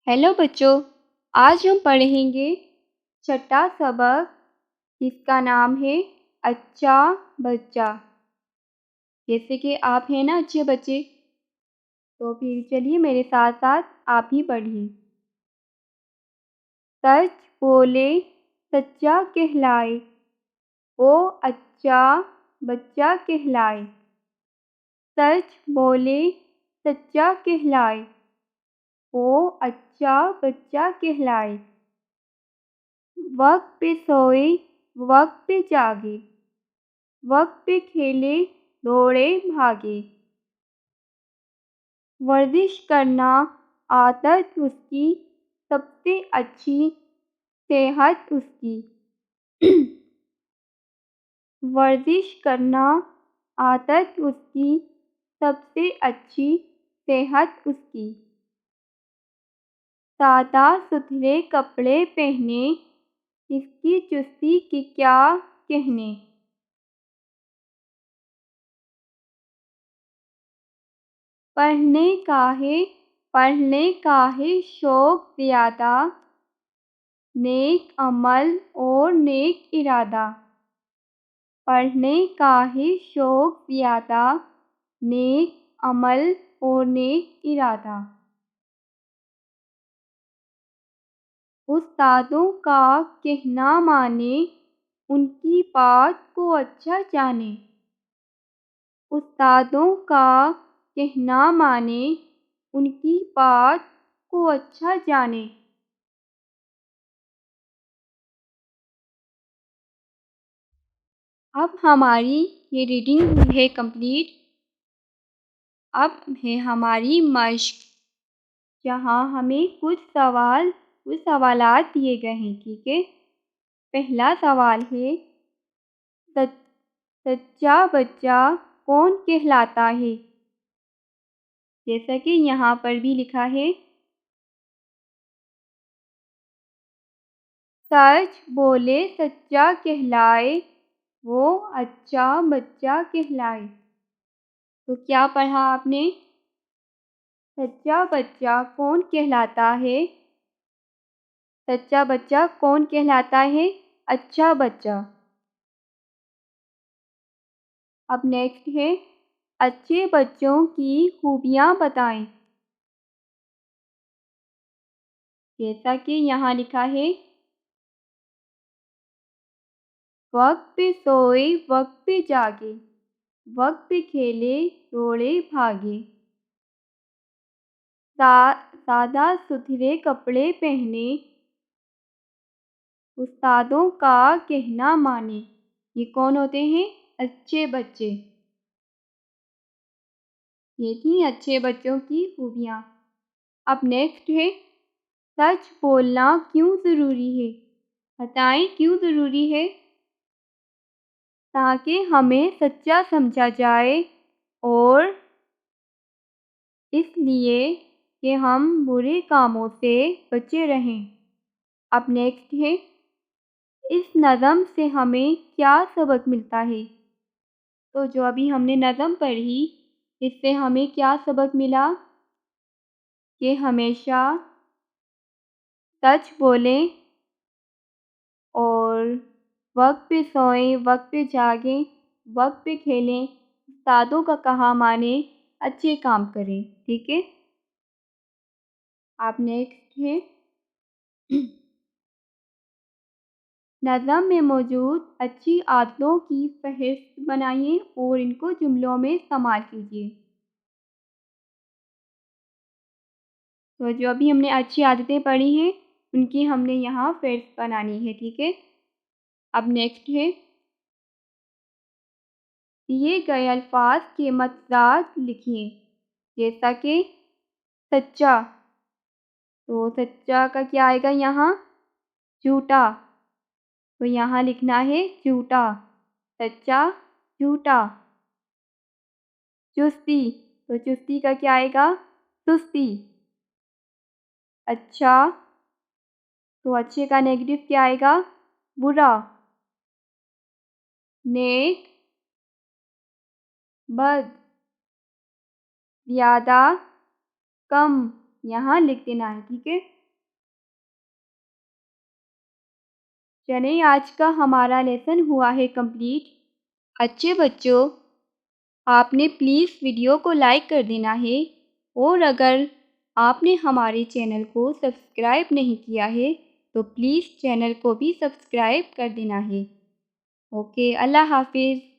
Hello बच्चों, आज हम पढ़ेंगे छठा सबक जिसका नाम है अच्छा बच्चा। जैसे कि आप हैं ना अच्छे बच्चे, तो फिर चलिए मेरे साथ साथ आप भी पढ़िए। सच बोले सच्चा कहलाए, वो अच्छा बच्चा कहलाए। सच बोले सच्चा कहलाए, वो अच्छा बच्चा कहलाए। वक्त पे सोए वक्त पे जागे, वक्त पे खेले दौड़े भागे। वर्जिश करना आदत उसकी, सबसे अच्छी सेहत उसकी। वर्जिश करना आदत उसकी, सबसे अच्छी सेहत उसकी। सादा सुथरे कपड़े पहने, इसकी चुस्ती की क्या कहने। पढ़ने का है शौक ज़्यादा, नेक अमल और नेक इरादा। पढ़ने का है शौक ज़्यादा, नेक अमल और नेक इरादा। उस्तादों का कहना माने, उनकी बात को अच्छा जाने। उस्तादों का कहना माने, उनकी बात को अच्छा जाने। अब हमारी ये रीडिंग हुई है कंप्लीट। अब है हमारी मश्क, जहाँ हमें कुछ सवालात दिए गए हैं। ठीक है, पहला सवाल है, सच्चा बच्चा कौन कहलाता है। जैसा कि यहाँ पर भी लिखा है, सच बोले सच्चा कहलाए, वो अच्छा बच्चा कहलाए। तो क्या पढ़ा आपने? सच्चा बच्चा कौन कहलाता है? सच्चा बच्चा कौन कहलाता है? अच्छा बच्चा। अब नेक्स्ट है, अच्छे बच्चों की खूबियाँ बताएं। जैसा कि यहाँ लिखा है, वक्त पे सोए वक्त पे जागे, वक्त पे खेले दौड़े भागे। सादा सुथरे कपड़े पहने, उस्तादों का कहना माने। ये कौन होते हैं? अच्छे बच्चे। ये थी अच्छे बच्चों की खूबियाँ। अब नेक्स्ट है, सच बोलना क्यों ज़रूरी है। बताएं क्यों ज़रूरी है। ताकि हमें सच्चा समझा जाए और इसलिए कि हम बुरे कामों से बचे रहें। अब नेक्स्ट है, इस नज़म से हमें क्या सबक मिलता है। तो जो अभी हमने नज़म पढ़ी, इससे हमें क्या सबक मिला कि हमेशा सच बोलें और वक्त पे सोएं, वक्त पे जागें, वक्त पे खेलें, उस्तादों का कहा माने, अच्छे काम करें। ठीक है। आप नेक्स्ट है, नज़म में मौजूद अच्छी आदतों की फहरिस्त बनाइए और इनको जुमलों में इस्तेमाल कीजिए। तो जो अभी हमने अच्छी आदतें पढ़ी हैं, उनकी हमने यहाँ फहरिस्त बनानी है। ठीक है। अब नेक्स्ट है, दिए गए अल्फाज के मतलब लिखिए। जैसा कि सच्चा, तो सच्चा का क्या आएगा यहाँ? झूठा। तो यहाँ लिखना है झूठा, सच्चा झूठा। चुस्ती, तो चुस्ती का क्या आएगा? सुस्ती। अच्छा, तो अच्छे का नेगेटिव क्या आएगा? बुरा। नेक, बद। ज़्यादा, कम। यहाँ लिख देना है। ठीक है। چلیں آج کا ہمارا لیسن ہوا ہے کمپلیٹ۔ اچھے بچوں، آپ نے پلیز ویڈیو کو لائک کر دینا ہے، اور اگر آپ نے ہمارے چینل کو سبسکرائب نہیں کیا ہے تو پلیز چینل کو بھی سبسکرائب کر دینا ہے۔ اوکے، اللہ حافظ۔